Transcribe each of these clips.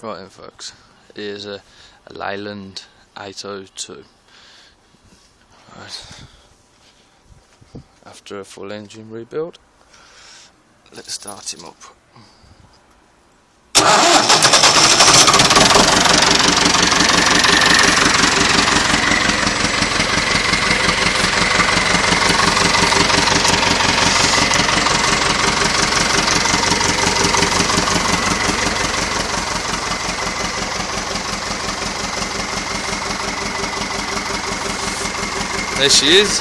Right then folks, here's a Leyland 802. Right. After a full engine rebuild, let's start him up. There she is.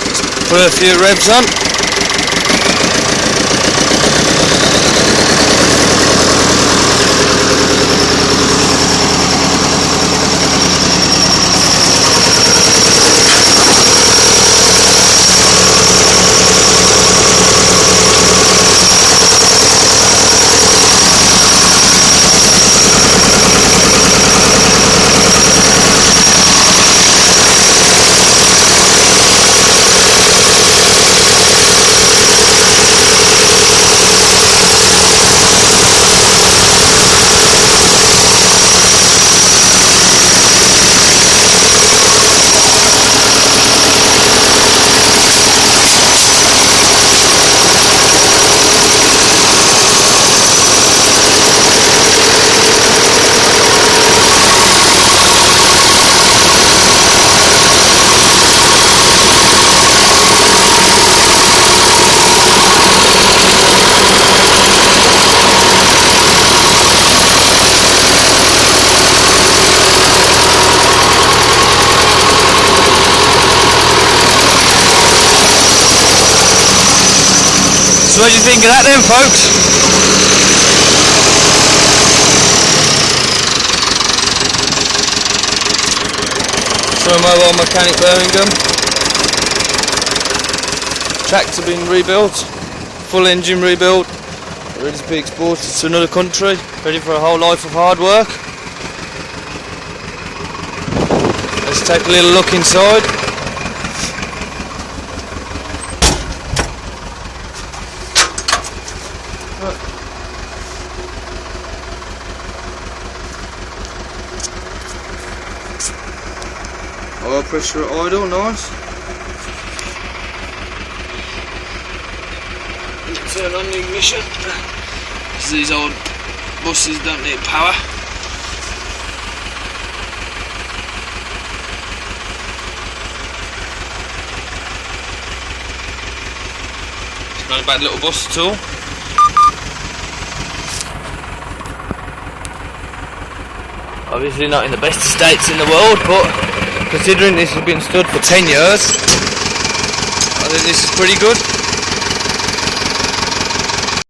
Just put a few revs on. So what do you think of that then, folks? So mobile mechanic Birmingham. Tractor been rebuilt, full engine rebuilt, ready to be exported to another country, ready for a whole life of hard work. Let's take a little look inside. Oil pressure at idle, nice. Turn on the ignition, because these old buses don't need power. It's not a bad little bus at all. Obviously not in the best estates in the world, but considering this has been stood for 10 years, I think this is pretty good.